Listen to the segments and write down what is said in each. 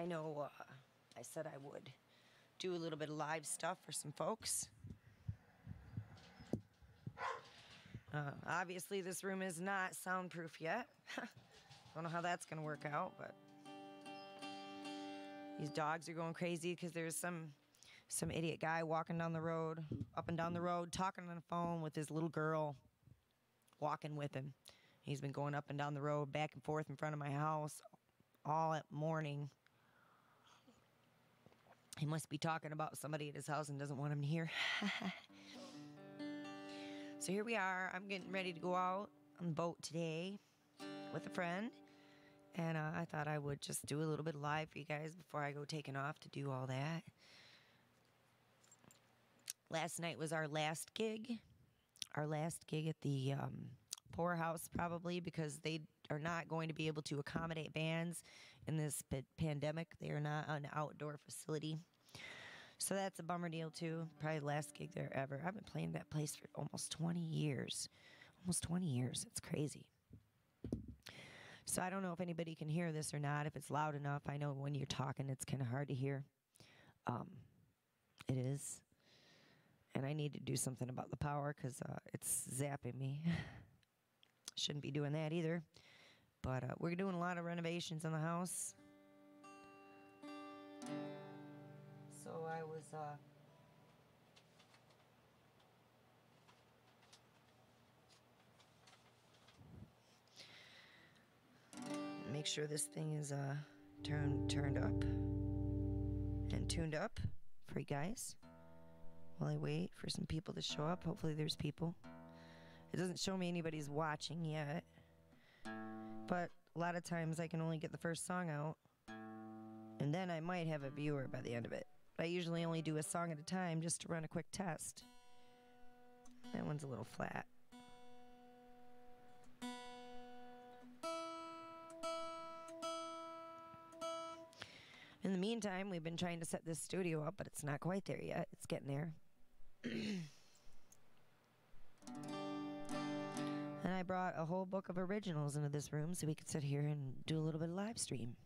know I said I would do a little bit of live stuff for some folks. Obviously, this room is not soundproof yet. Don't know how that's going to work out, but these dogs are going crazy because there's some idiot guy walking down the road, up and down the road, talking on the phone with his little girl, walking with him. He's been going up and down the road, back and forth in front of my house all at morning. He must be talking about somebody at his house and doesn't want him to hear. So here we are. I'm getting ready to go out on the boat today with a friend. And I thought I would just do a little bit live for you guys before I go taking off to do all that. Last night was our last gig. Our last gig at the poorhouse, probably, because they are not going to be able to accommodate bands in this pandemic. They are not an outdoor facility. So that's a bummer deal, too. Probably the last gig there ever. I've been playing that place for almost 20 years. Almost 20 years. It's crazy. So I don't know if anybody can hear this or not, if it's loud enough. I know when you're talking, it's kind of hard to hear. It is. And I need to do something about the power because it's zapping me. Shouldn't be doing that either. But we're doing a lot of renovations in the house. So I was... make sure this thing is turned up and tuned up for you guys while I wait for some people to show up. Hopefully there's people. It doesn't show me anybody's watching yet, but a lot of times I can only get the first song out, and then I might have a viewer by the end of it. I usually only do a song at a time just to run a quick test. That one's a little flat. In the meantime, we've been trying to set this studio up, but it's not quite there yet. It's getting there. And I brought a whole book of originals into this room so we could sit here and do a little bit of live stream.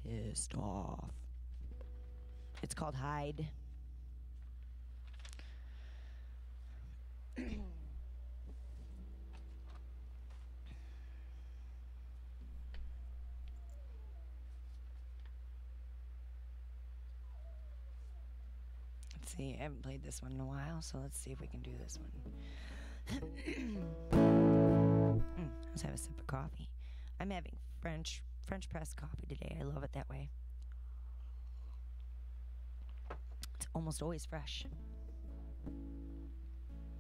pissed off. It's called Hide. Let's see, I haven't played this one in a while, so let's see if we can do this one. Let's have a sip of coffee. I'm having French press coffee today. I love it that way. It's almost always fresh.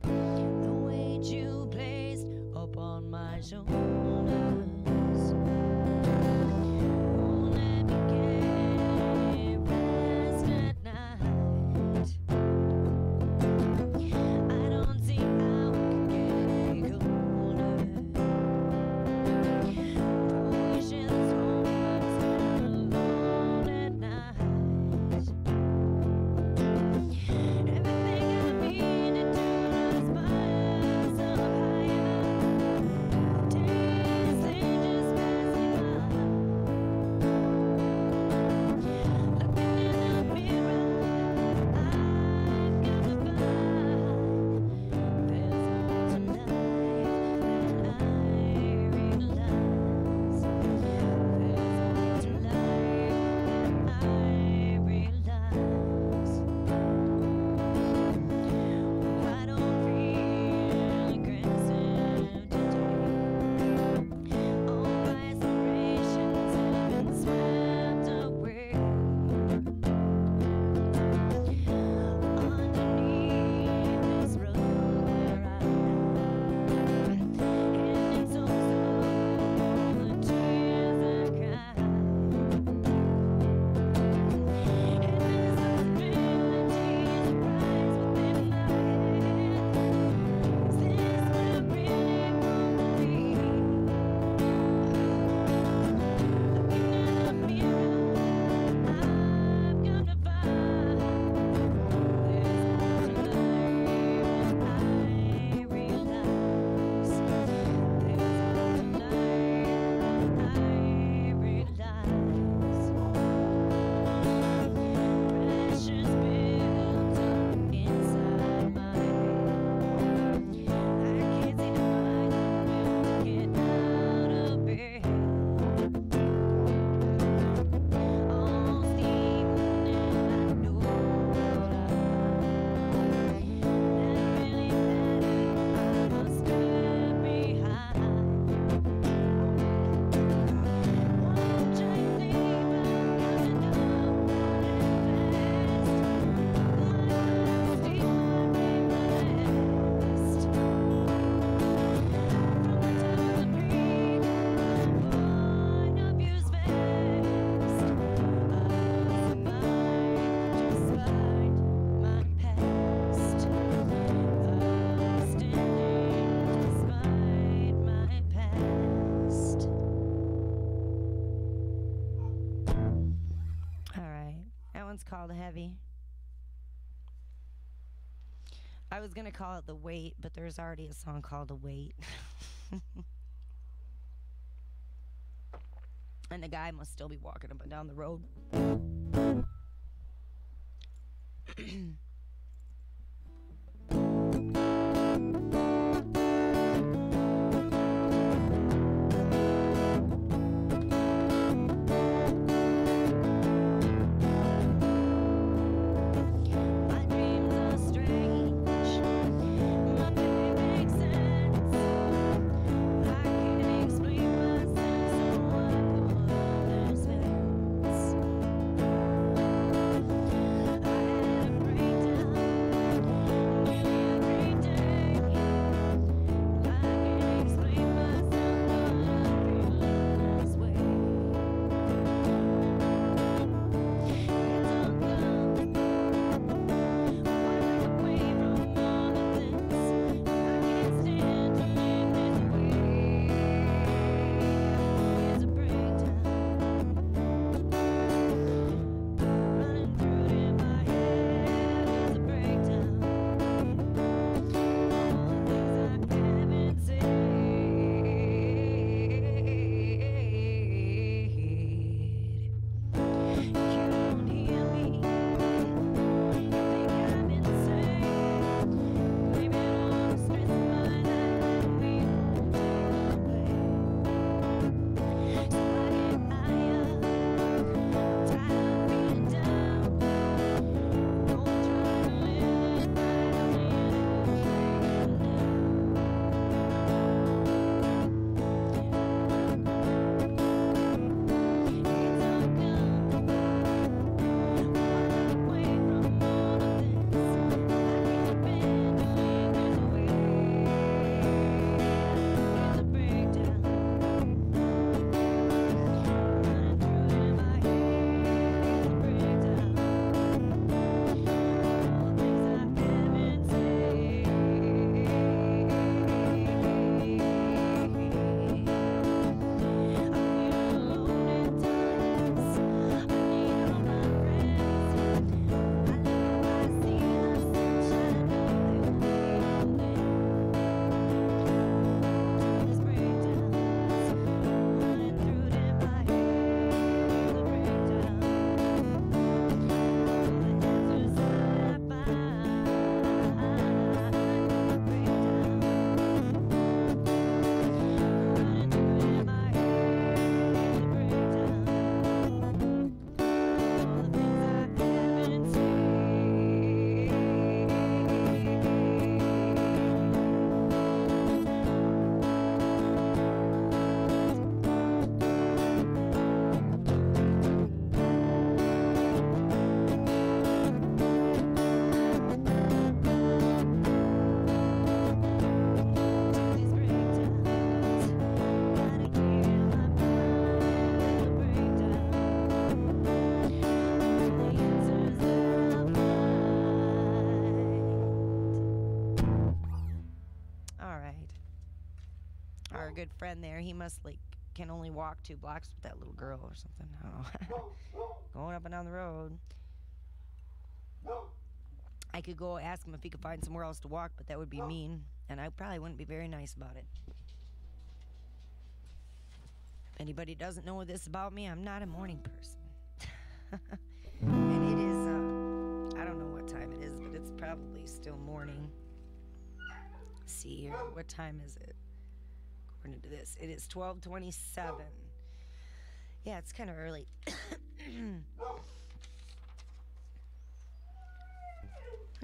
The weight you placed upon my shoulders. Called Heavy. I was gonna call it The Wait, but there's already a song called The Wait. And the guy must still be walking up and down the road. Break good friend there. He must like can only walk 2 blocks with that little girl or something. I don't know. Going up and down the road. I could go ask him if he could find somewhere else to walk, but that would be mean, and I probably wouldn't be very nice about it. If anybody doesn't know this about me, I'm not a morning person. And it is, I don't know what time it is, but it's probably still morning. Let's see here, what time is it? According to this, it is 12:27. Yeah, it's kind of early.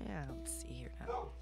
Yeah, let's see here now.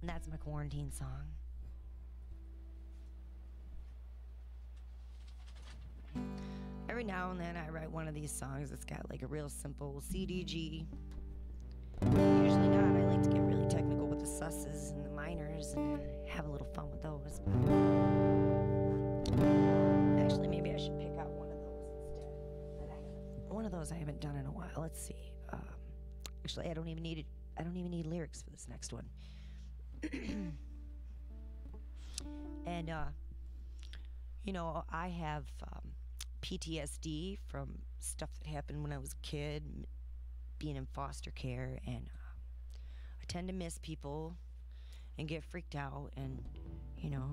And that's my quarantine song. Every now and then I write one of these songs that's got like a real simple CDG. Usually not. I like to get really technical with the susses and the minors and have a little fun with those. Actually, maybe I should pick out one of those instead. One of those I haven't done in a while. Let's see. Actually, I don't even need lyrics for this next one. And you know, I have PTSD from stuff that happened when I was a kid, being in foster care, and I tend to miss people and get freaked out and, you know,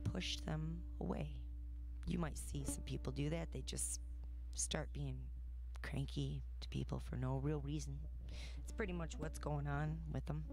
push them away. You might see some people do that. They just start being cranky to people for no real reason. It's pretty much what's going on with them.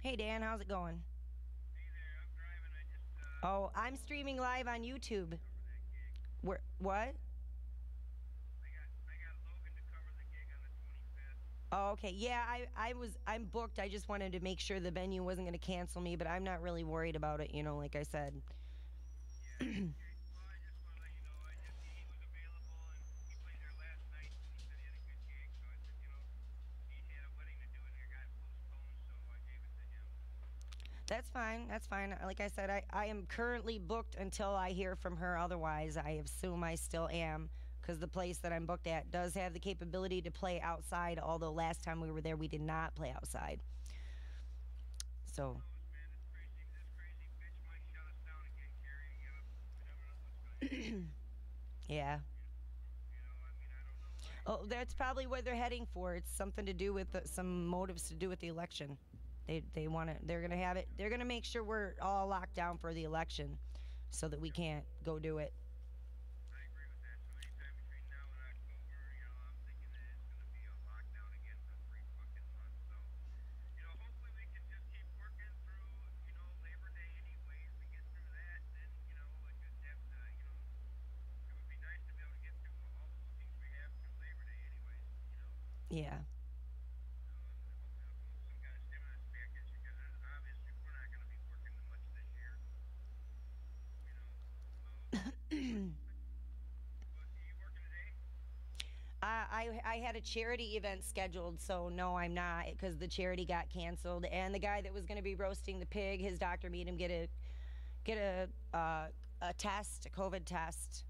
Hey Dan, how's it going? Hey there, I'm driving. I just Oh, I'm streaming live on YouTube. cover that gig. Where what? I got Logan to cover the gig on the 25th. Oh, okay. Yeah, I'm booked. I just wanted to make sure the venue wasn't going to cancel me, but I'm not really worried about it, like I said. Yeah, okay. Well, I just want to let you know. He was available and he played there last night and he said he had a good gig. So I said, he had a wedding to do and it got postponed, so I gave it to him. That's fine. That's fine. Like I said, I am currently booked until I hear from her. Otherwise, I assume I still am because the place that I'm booked at does have the capability to play outside, although last time we were there, we did not play outside. Who So, knows, man? This crazy bitch might shut us down again, Carrie. We never know what's going to happen. yeah. I mean, I don't know. Oh, that's probably what they're heading for. It's something to do with some motives to do with the election. They want to. They're gonna have it. They're gonna make sure we're all locked down for the election, so that we can't go do it. I agree with that. So anytime between now and October, I'm thinking that it's going to be a lockdown again for 3 fucking months. So, hopefully we can just keep working through, Labor Day anyways. We get through that, and then, just have to, it would be nice to be able to get through all the bookings we have through Labor Day anyways. Yeah. And hopefully they'll come up with some kind of stimulus package because obviously we're not going to be working much this year. So, are you working today? I had a charity event scheduled, so no, I'm not because the charity got canceled. And the guy that was going to be roasting the pig, his doctor made him get a test, a COVID test.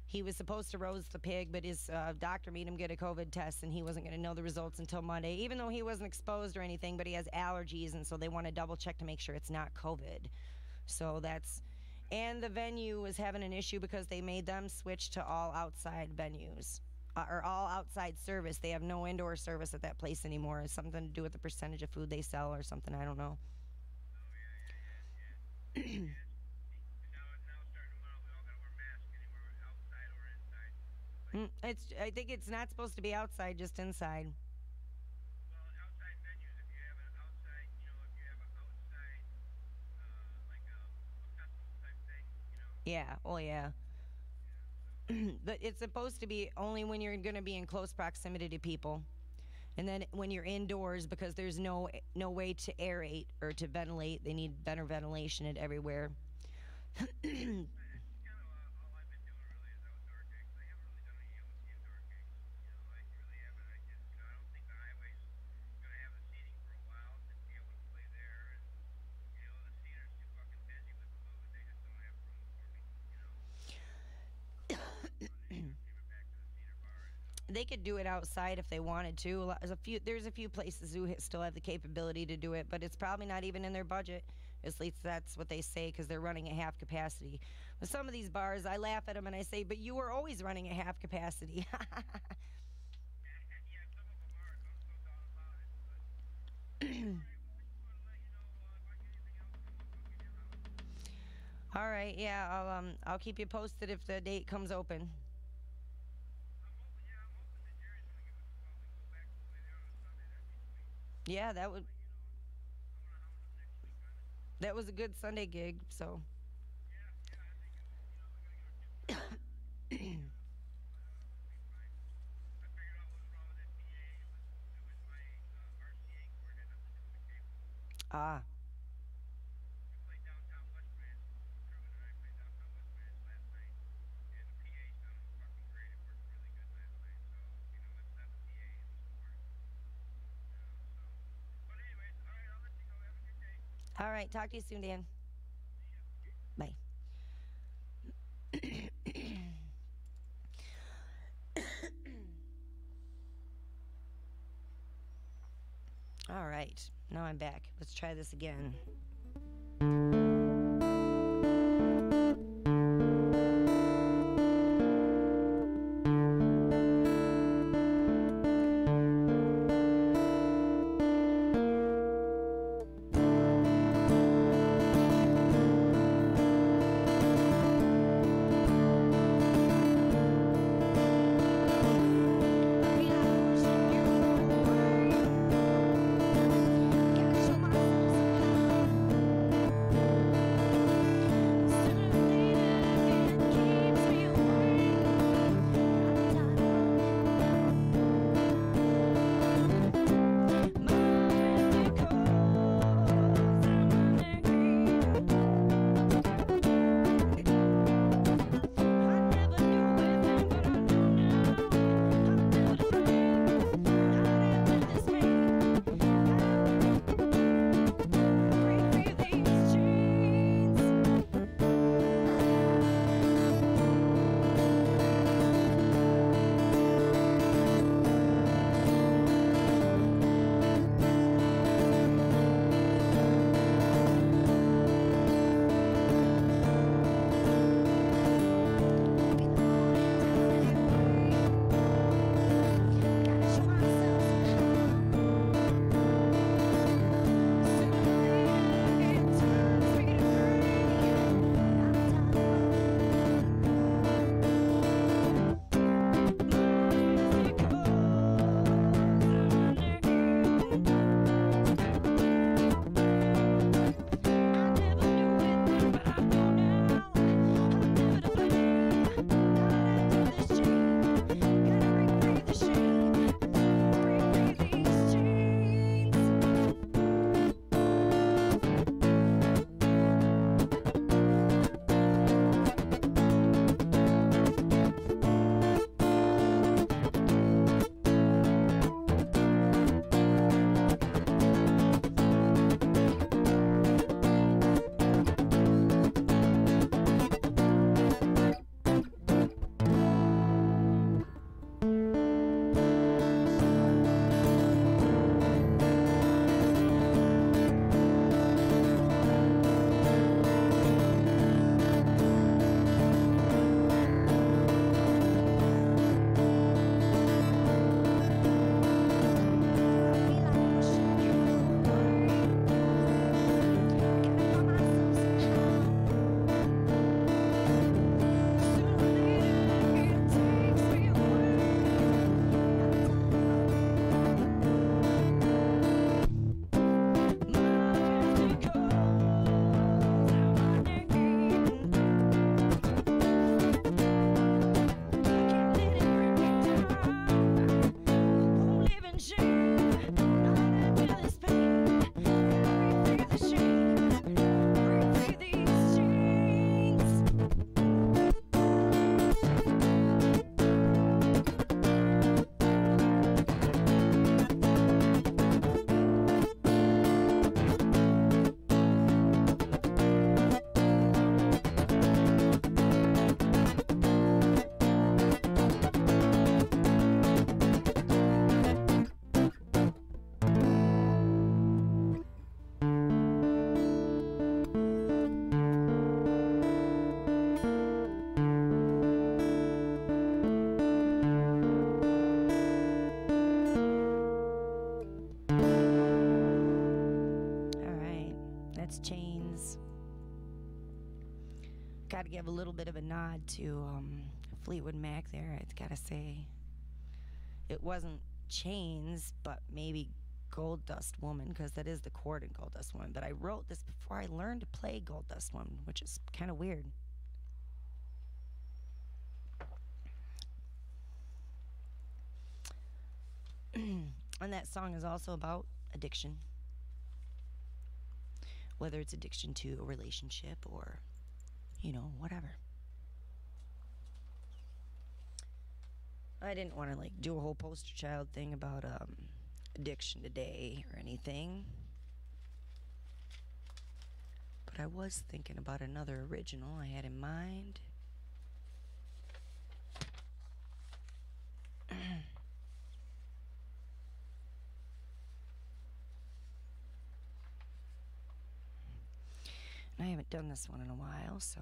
He was supposed to roast the pig, but his doctor made him get a COVID test, and he wasn't going to know the results until Monday, even though he wasn't exposed or anything, but he has allergies, and so they want to double check to make sure it's not COVID. So that's. And the venue was having an issue because they made them switch to all outside venues. Or all outside service. They have no indoor service at that place anymore. It's something to do with the percentage of food they sell or something. I don't know. Oh yeah. And now starting tomorrow, we all gotta wear masks anywhere outside or inside. Like, It's. I think it's not supposed to be outside, just inside. well, outside venues. If you have an outside, if you have an outside, like a festival type thing, Yeah. Oh yeah. So But it's supposed to be only when you're going to be in close proximity to people. And then when you're indoors, because there's no way to aerate or to ventilate, they need better ventilation at everywhere. that's kind of all I've been doing really is outdoor gigs. I haven't really done any indoor gigs. I really haven't. I don't think the highway's gonna have the seating for a while to be able to play there, and the theater's too fucking busy with food. They just don't have room for me. So they gave it back to the theater bar. They could do it outside if they wanted to. There's a few places who still have the capability to do it, but it's probably not even in their budget. At least that's what they say because they're running at half capacity. With some of these bars, I laugh at them and I say, "But you were always running at half capacity." Yeah, some of them are. No doubt about it. But all right, well, I just want to let you know if I get anything else come up, I'll give you a holler. All right, yeah, I'll keep you posted if the date comes open. I'm hoping that Jerry's gonna give us a call. We can go back and play there on a Sunday. That'd be sweet. Yeah, But that would I'm gonna hound him next week on it. that was a good Sunday gig. So Yeah, I think it was. We gotta give our kids a break from it, but we'll be fine. I figured out what was wrong with that PA. It was my RCA cord. Had nothing to do with the cable. ah, We played downtown West Branch. Truman and I played downtown West Branch last night, and the PA sounded fucking great. It worked really good last night. So it's not the PA, it was the cord. So, but anyways, all right. I'll let you go. Have a good day. all right. Talk to you soon, Dan. See ya. Bye. All right, now I'm back. Let's try this again. got to give a little bit of a nod to Fleetwood Mac there. I gotta say, it wasn't Chains, but maybe Gold Dust Woman, because that is the chord in Gold Dust Woman. But I wrote this before I learned to play Gold Dust Woman, which is kind of weird. And that song is also about addiction, whether it's addiction to a relationship or, whatever. I didn't want to do a whole poster child thing about addiction today or anything, but I was thinking about another original I had in mind. And I haven't done this one in a while, so.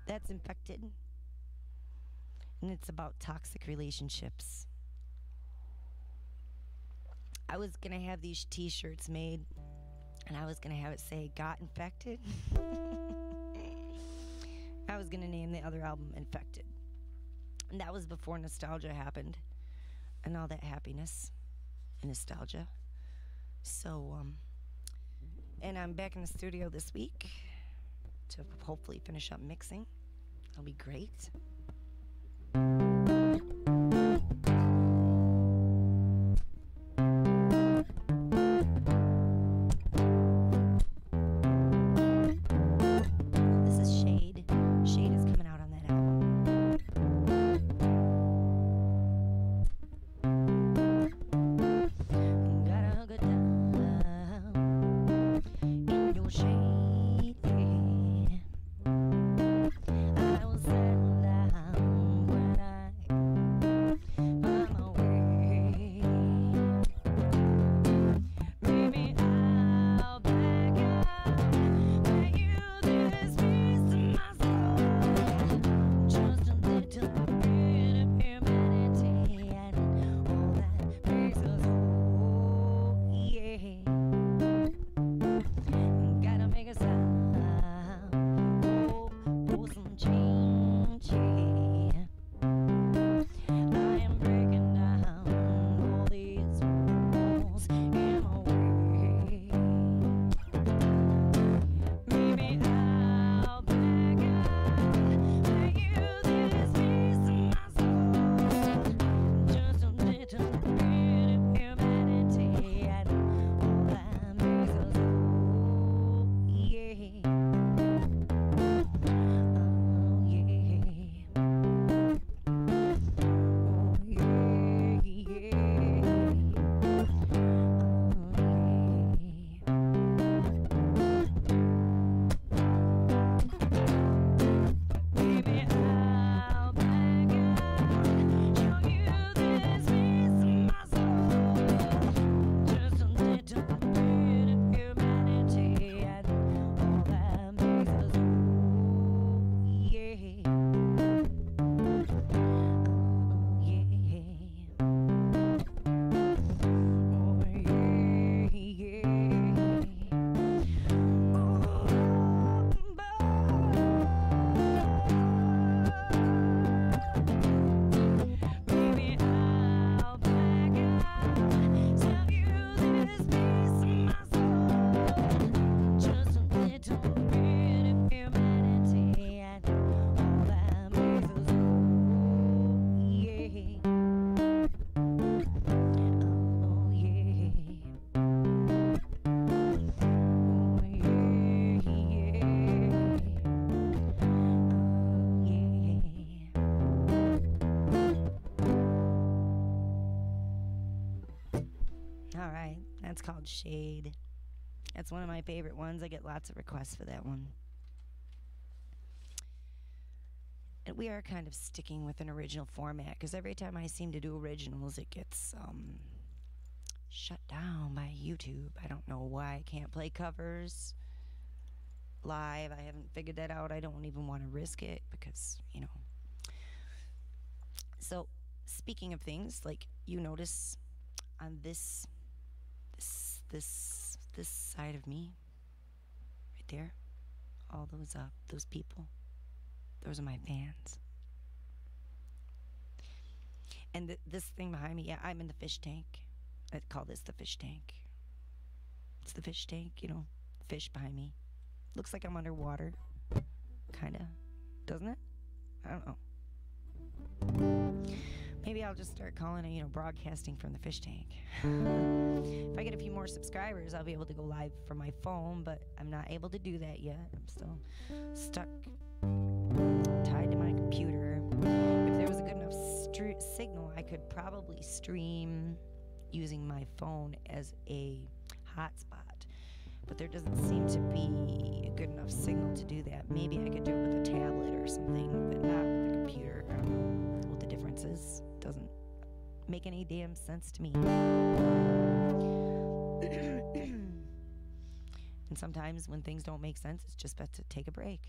That's Infected. And it's about toxic relationships. I was going to have these t-shirts made, and I was going to have it say, got infected. other album, Infected. And that was before nostalgia happened and all that happiness and nostalgia. So, and I'm back in the studio this week to hopefully finish up mixing. That'll be great. This is Shade. Shade is coming out on that album. Gotta go down in your shade. I will settle down when I find my way. Maybe I'll back up when you this piece of my soul. Just a little bit of humanity and all that makes us whole. Yeah. Gotta make a sound. Oh, some change. Yeah. I am breaking down all these walls in my way. Maybe I'll back up when you this piece of my soul. Just a little bit of humanity and all that makes us whole. Yeah. Oh, yeah. Oh, yeah, Maybe I'll back up, show you this piece of my soul. Just a little bit of humanity and all that makes us whole. Yeah. Oh, yeah. Oh, maybe I'll back up, tell you this piece of my soul. Just a little bit of humanity and all that makes us whole. Yeah. Oh, yeah. Oh, yeah. All right, that's called Shade. That's one of my favorite ones. I get lots of requests for that one. And we are kind of sticking with an original format because every time I seem to do originals, it gets shut down by YouTube. I don't know why I can't play covers live. I haven't figured that out. I don't even want to risk it because, you know. So, speaking of things, like you notice on this side of me, right there, all those people, those are my fans. And this thing behind me, yeah, I'm in the fish tank. I call this the fish tank. It's the fish tank, you know, fish behind me. Looks like I'm underwater, kinda, doesn't it? I don't know. Maybe I'll just start calling it, you know, broadcasting from the fish tank. If I get a few more subscribers, I'll be able to go live from my phone, but I'm not able to do that yet. I'm still stuck, tied to my computer. If there was a good enough signal, I could probably stream using my phone as a hotspot. But there doesn't seem to be a good enough signal to do that. Maybe I could do it with a tablet or something, but not with the computer. I don't know what the difference is. Doesn't make any damn sense to me. And sometimes when things don't make sense, it's just best to take a break.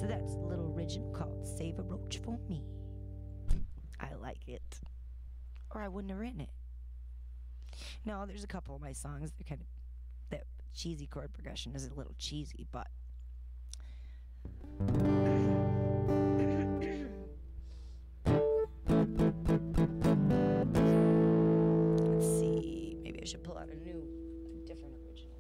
So that's a little original called Save a Roach for Me. I like it. Or I wouldn't have written it. No, there's a couple of my songs that kind of, that cheesy chord progression is a little cheesy, but let's see. Maybe I should pull out a different original.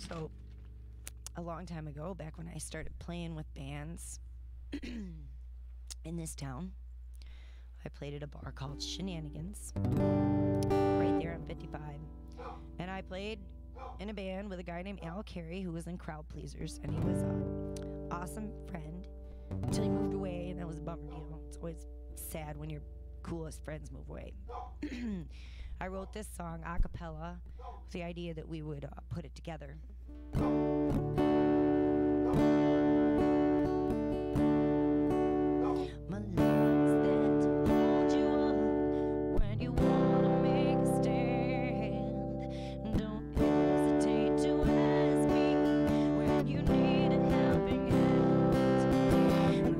So, a long time ago, back when I started playing with bands in this town, I played at a bar called Shenanigans, right there on 55. And I played in a band with a guy named TheCarrie, who was in Crowd Pleasers, and he was an awesome friend until he moved away, and that was a bummer deal. It's always sad when your coolest friends move away. I wrote this song a cappella with the idea that we would put it together. My love is there to hold you up when you wanna make a stand. Don't hesitate to ask me when you need a helping hand.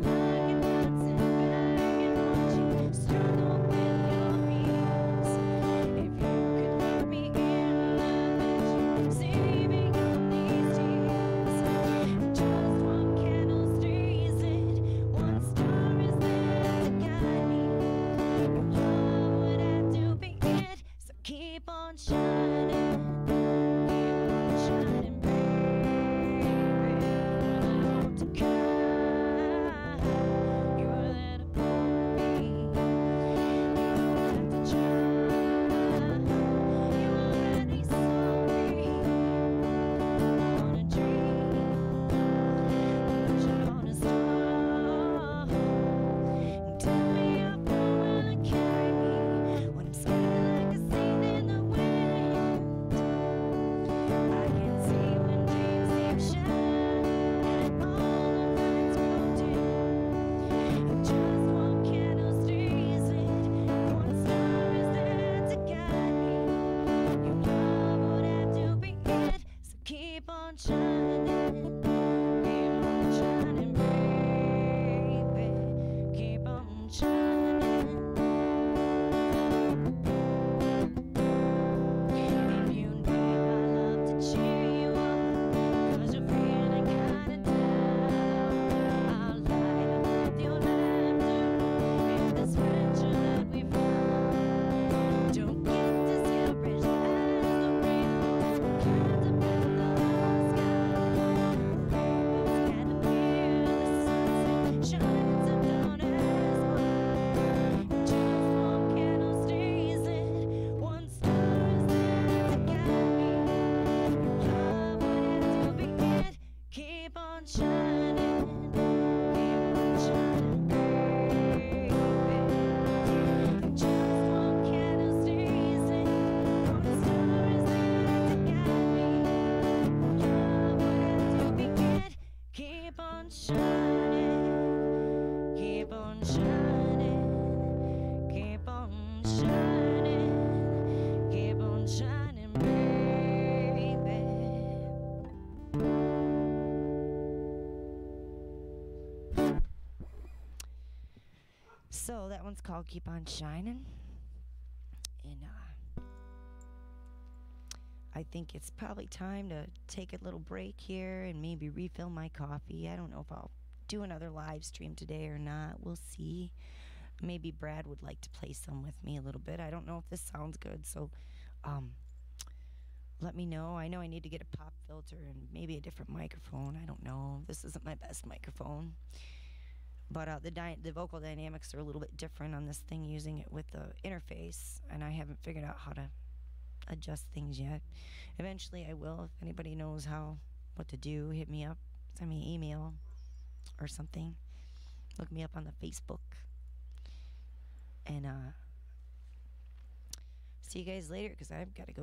I cannot sit back and watch you struggle with your fears. If you could let me in, I bet you saving all these tears. Just one candle stays lit, one star is there to guide me. Your love would have to be it, so keep on shining, baby. When I want to cry, you're there to hold me. You don't have to try, you already saw me. On a dream, watching on a star. Tell me how far will it carry me when I'm spinning like a seed in the wind. I can see when dreams seem shattered and all the lights go dim. Just one candle stays lit, one star is there to guide me. Your love would have to be it, so keep on shining, baby. Keep on shining. If you need my love to cheer you up, 'cause you're feeling kinda down, I'll light up with your laughter in this venture that we found. Don't get discouraged as the rainbow climbs up in the sky. Rainbows can appear, the sunset shines up down as mine. Just one candle stays lit, one star is there to guide me. Your love would have to be it, keep on shining, baby. Just one candle stays lit, one star is there to guide me. Your love would have to be it, keep on shining, keep on shining, keep on shining, keep on shining, baby. So that one's called Keep On Shining. And I think it's probably time to take a little break here and maybe refill my coffee. I don't know if I'll do another live stream today or not. We'll see. Maybe Brad would like to play some with me a little bit. I don't know if this sounds good, so let me know. I know I need to get a pop filter and maybe a different microphone. I don't know. This isn't my best microphone. But the vocal dynamics are a little bit different on this thing using it with the interface, and I haven't figured out how to adjust things yet. Eventually I will. If anybody knows what to do, hit me up. Send me an email or something. Look me up on the Facebook. And see you guys later, because I've got to go